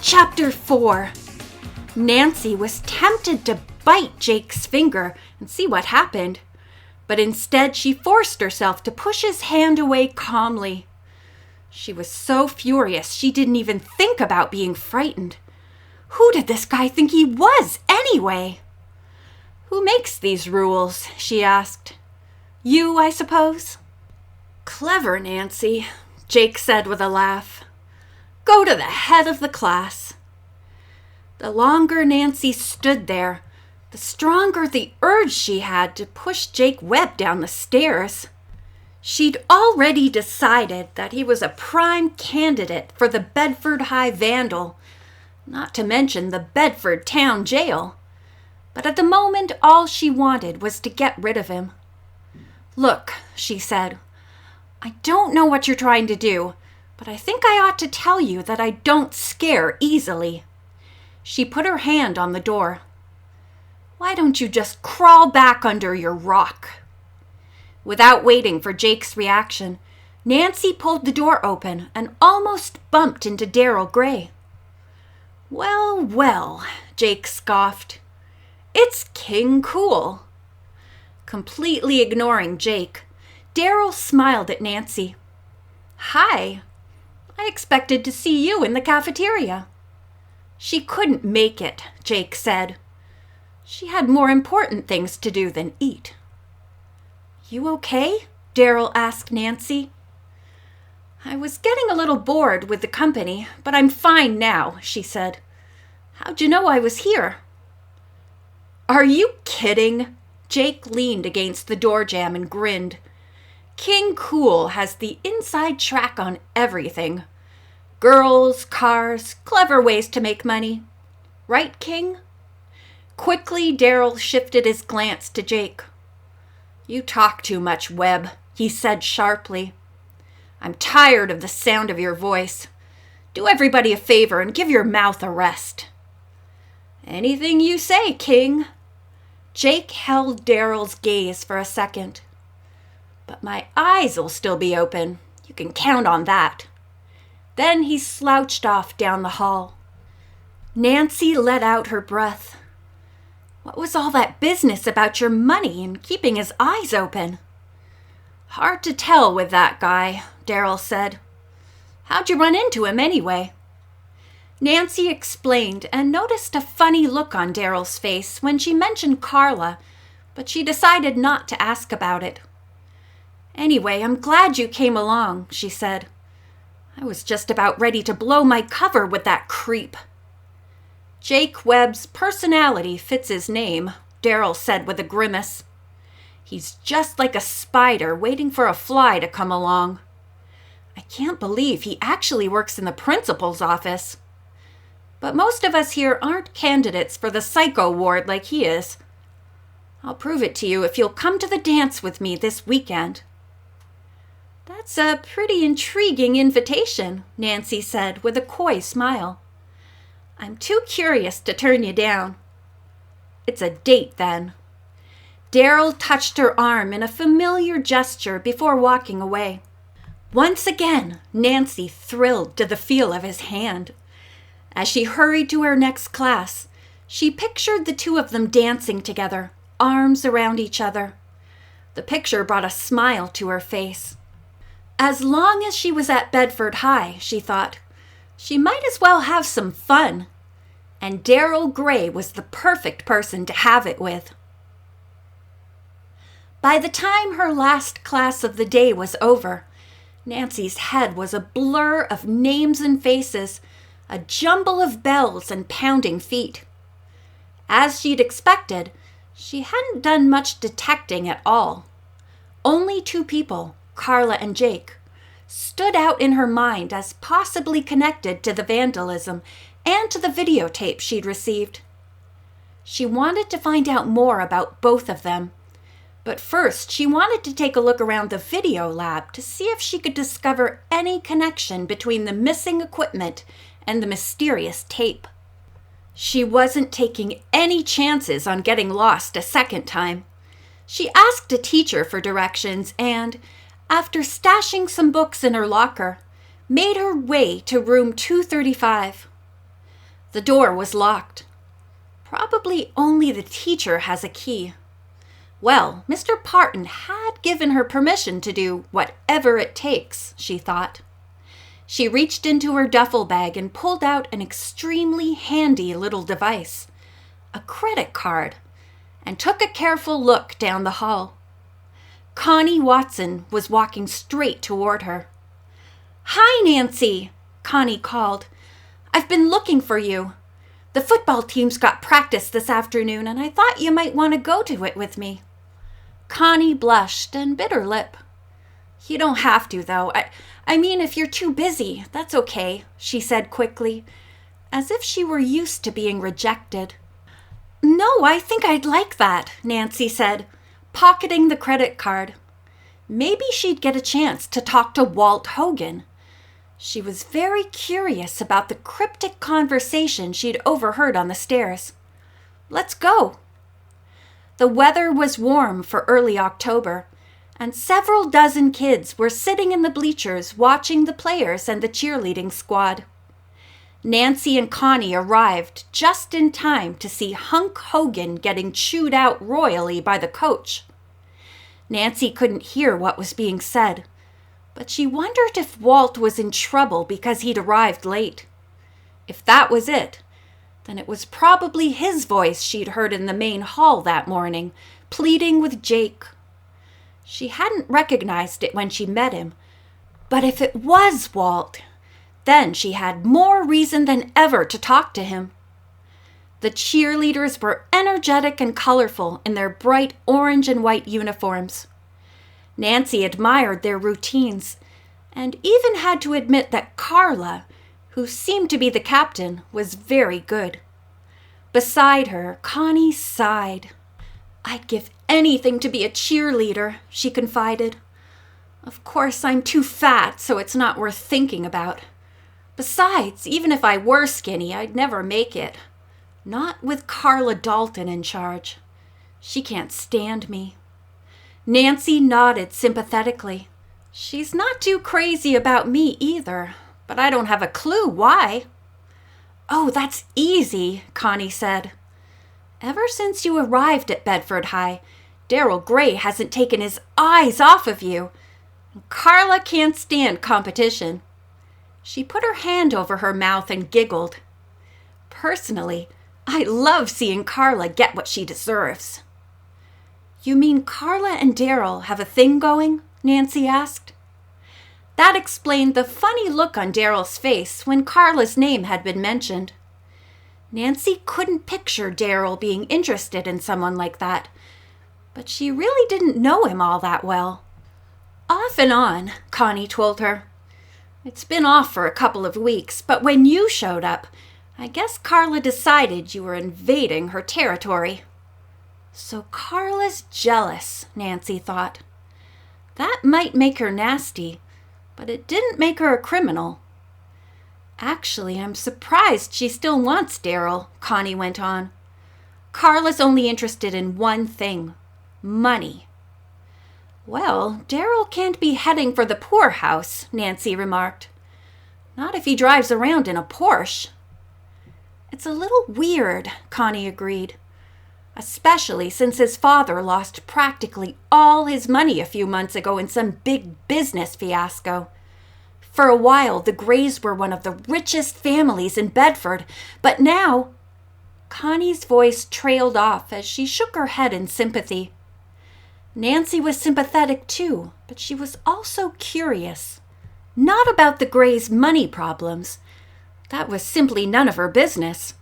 Chapter 4. Nancy was tempted to bite Jake's finger and see what happened, but instead she forced herself to push his hand away calmly. She was so furious she didn't even think about being frightened. Who did this guy think he was, anyway? Who makes these rules? She asked. You, I suppose? Clever, Nancy, Jake said with a laugh. Go to the head of the class. The longer Nancy stood there, the stronger the urge she had to push Jake Webb down the stairs. She'd already decided that he was a prime candidate for the Bedford High Vandal, not to mention the Bedford Town Jail. But at the moment, all she wanted was to get rid of him. Look, she said, I don't know what you're trying to do, but I think I ought to tell you that I don't scare easily. She put her hand on the door. Why don't you just crawl back under your rock? Without waiting for Jake's reaction, Nancy pulled the door open and almost bumped into Daryl Gray. Well, well, Jake scoffed. It's King Cool. Completely ignoring Jake, Daryl smiled at Nancy. Hi. I expected to see you in the cafeteria. She couldn't make it, Jake said. She had more important things to do than eat. You okay? Daryl asked Nancy. I was getting a little bored with the company, but I'm fine now, she said. How'd you know I was here? Are you kidding? Jake leaned against the door jamb and grinned. King Cool has the inside track on everything. Girls, cars, clever ways to make money. Right, King? Quickly, Daryl shifted his glance to Jake. You talk too much, Webb, he said sharply. I'm tired of the sound of your voice. Do everybody a favor and give your mouth a rest. Anything you say, King. Jake held Daryl's gaze for a second. But my eyes'll still be open. You can count on that. Then he slouched off down the hall. Nancy let out her breath. What was all that business about your money and keeping his eyes open? Hard to tell with that guy, Daryl said. How'd you run into him anyway? Nancy explained and noticed a funny look on Daryl's face when she mentioned Carla, but she decided not to ask about it. Anyway, I'm glad you came along, she said. I was just about ready to blow my cover with that creep. Jake Webb's personality fits his name, Daryl said with a grimace. He's just like a spider waiting for a fly to come along. I can't believe he actually works in the principal's office. But most of us here aren't candidates for the psycho ward like he is. I'll prove it to you if you'll come to the dance with me this weekend. That's a pretty intriguing invitation, Nancy said with a coy smile. I'm too curious to turn you down. It's a date, then. Daryl touched her arm in a familiar gesture before walking away. Once again, Nancy thrilled to the feel of his hand. As she hurried to her next class, she pictured the two of them dancing together, arms around each other. The picture brought a smile to her face. As long as she was at Bedford High, she thought, she might as well have some fun. And Daryl Gray was the perfect person to have it with. By the time her last class of the day was over, Nancy's head was a blur of names and faces, a jumble of bells and pounding feet. As she'd expected, she hadn't done much detecting at all. Only two people, Carla and Jake, stood out in her mind as possibly connected to the vandalism and to the videotape she'd received. She wanted to find out more about both of them, but first she wanted to take a look around the video lab to see if she could discover any connection between the missing equipment and the mysterious tape. She wasn't taking any chances on getting lost a second time. She asked a teacher for directions and, after stashing some books in her locker, made her way to room 235. The door was locked. Probably only the teacher has a key. Well, Mr. Parton had given her permission to do whatever it takes, she thought. She reached into her duffel bag and pulled out an extremely handy little device, a credit card, and took a careful look down the hall. Connie Watson was walking straight toward her. "Hi, Nancy," Connie called. "I've been looking for you. The football team's got practice this afternoon, and I thought you might want to go to it with me." Connie blushed and bit her lip. "You don't have to, though. I mean, if you're too busy, that's okay," she said quickly, as if she were used to being rejected. "No, I think I'd like that," Nancy said, pocketing the credit card. Maybe she'd get a chance to talk to Walt Hogan. She was very curious about the cryptic conversation she'd overheard on the stairs. "Let's go." The weather was warm for early October, and several dozen kids were sitting in the bleachers watching the players and the cheerleading squad. Nancy and Connie arrived just in time to see Hunk Hogan getting chewed out royally by the coach. Nancy couldn't hear what was being said, but she wondered if Walt was in trouble because he'd arrived late. If that was it, then it was probably his voice she'd heard in the main hall that morning, pleading with Jake. She hadn't recognized it when she met him, but if it was Walt, then she had more reason than ever to talk to him. The cheerleaders were energetic and colorful in their bright orange and white uniforms. Nancy admired their routines and even had to admit that Carla, who seemed to be the captain, was very good. Beside her, Connie sighed. "I'd give anything to be a cheerleader," she confided. "Of course, I'm too fat, so it's not worth thinking about. Besides, even if I were skinny, I'd never make it. Not with Carla Dalton in charge. She can't stand me." Nancy nodded sympathetically. "She's not too crazy about me either, but I don't have a clue why." "Oh, that's easy," Connie said. "Ever since you arrived at Bedford High, Daryl Gray hasn't taken his eyes off of you. Carla can't stand competition." She put her hand over her mouth and giggled. "Personally, I love seeing Carla get what she deserves." "You mean Carla and Daryl have a thing going?" Nancy asked. That explained the funny look on Daryl's face when Carla's name had been mentioned. Nancy couldn't picture Daryl being interested in someone like that, but she really didn't know him all that well. "Off and on," Connie told her. "It's been off for a couple of weeks, but when you showed up, I guess Carla decided you were invading her territory." So Carla's jealous, Nancy thought. That might make her nasty, but it didn't make her a criminal. "Actually, I'm surprised she still wants Daryl," Connie went on. "Carla's only interested in one thing: money." "Well, Daryl can't be heading for the poorhouse," Nancy remarked. "Not if he drives around in a Porsche." "It's a little weird," Connie agreed. "Especially since his father lost practically all his money a few months ago in some big business fiasco. For a while, the Grays were one of the richest families in Bedford, but now—" Connie's voice trailed off as she shook her head in sympathy. Nancy was sympathetic too, but she was also curious. Not about the Grays' money problems. That was simply none of her business.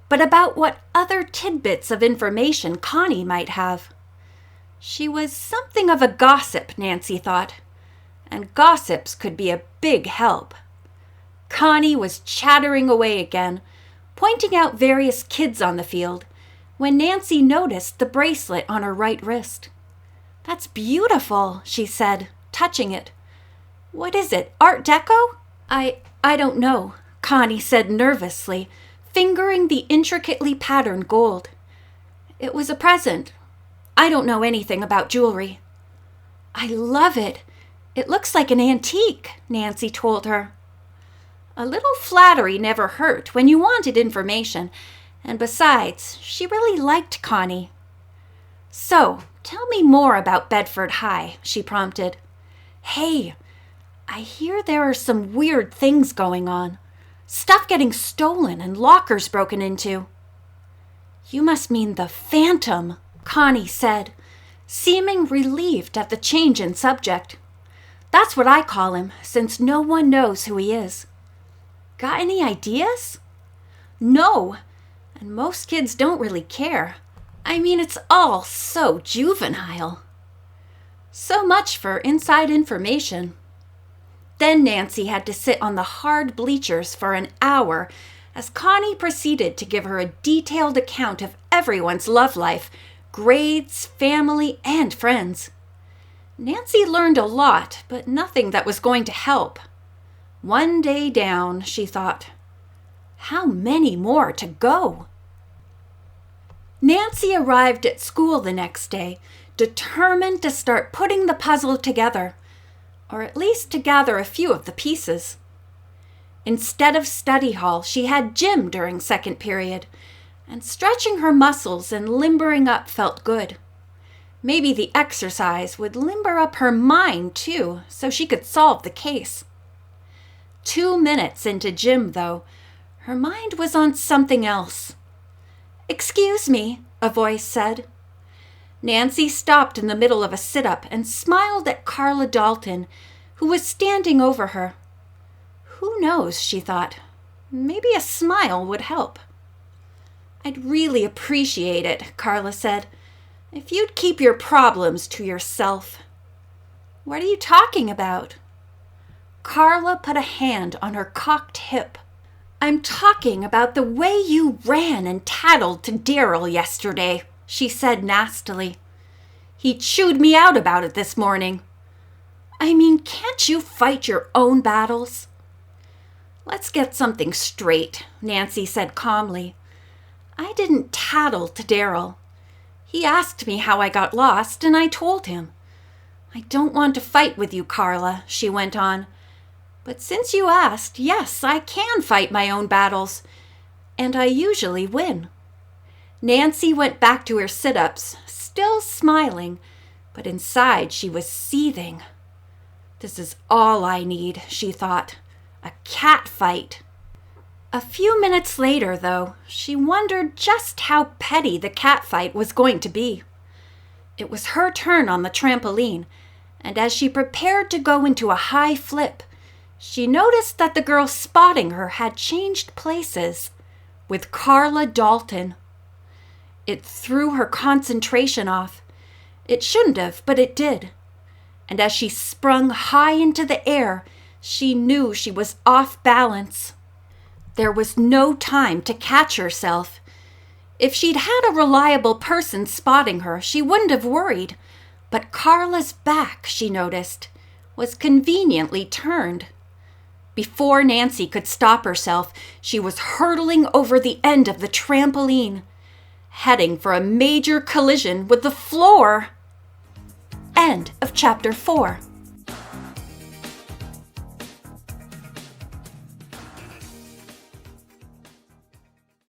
But about what other tidbits of information Connie might have. She was something of a gossip, Nancy thought, and gossips could be a big help. Connie was chattering away again, pointing out various kids on the field, when Nancy noticed the bracelet on her right wrist. "That's beautiful," she said, touching it. "What is it, Art Deco?" I don't know," Connie said nervously, fingering the intricately patterned gold. "It was a present. I don't know anything about jewelry." "I love it. It looks like an antique," Nancy told her. A little flattery never hurt when you wanted information, and besides, she really liked Connie. "So, tell me more about Bedford High," she prompted. "Hey, I hear there are some weird things going on. Stuff getting stolen and lockers broken into." "You must mean the Phantom," Connie said, seeming relieved at the change in subject. "That's what I call him, since no one knows who he is. Got any ideas?" "No, and most kids don't really care. I mean, it's all so juvenile." So much for inside information. Then Nancy had to sit on the hard bleachers for an hour as Connie proceeded to give her a detailed account of everyone's love life, grades, family, and friends. Nancy learned a lot, but nothing that was going to help. One day down, she thought. How many more to go? Nancy arrived at school the next day, determined to start putting the puzzle together, or at least to gather a few of the pieces. Instead of study hall, she had gym during second period, and stretching her muscles and limbering up felt good. Maybe the exercise would limber up her mind, too, so she could solve the case. 2 minutes into gym, though, her mind was on something else. "Excuse me," a voice said. Nancy stopped in the middle of a sit-up and smiled at Carla Dalton, who was standing over her. Who knows, she thought. Maybe a smile would help. "I'd really appreciate it," Carla said, "if you'd keep your problems to yourself." "What are you talking about?" Carla put a hand on her cocked hip. "I'm talking about the way you ran and tattled to Daryl yesterday," she said nastily. "He chewed me out about it this morning. I mean, can't you fight your own battles?" "Let's get something straight," Nancy said calmly. "I didn't tattle to Daryl. He asked me how I got lost, and I told him. I don't want to fight with you, Carla," she went on. "But since you asked, yes, I can fight my own battles, and I usually win." Nancy went back to her sit-ups, still smiling, but inside she was seething. This is all I need, she thought. A cat fight. A few minutes later, though, she wondered just how petty the cat fight was going to be. It was her turn on the trampoline, and as she prepared to go into a high flip, she noticed that the girl spotting her had changed places with Carla Dalton. It threw her concentration off. It shouldn't have, but it did. And as she sprung high into the air, she knew she was off balance. There was no time to catch herself. If she'd had a reliable person spotting her, she wouldn't have worried. But Carla's back, she noticed, was conveniently turned. Before Nancy could stop herself, she was hurtling over the end of the trampoline, heading for a major collision with the floor. End of chapter 4.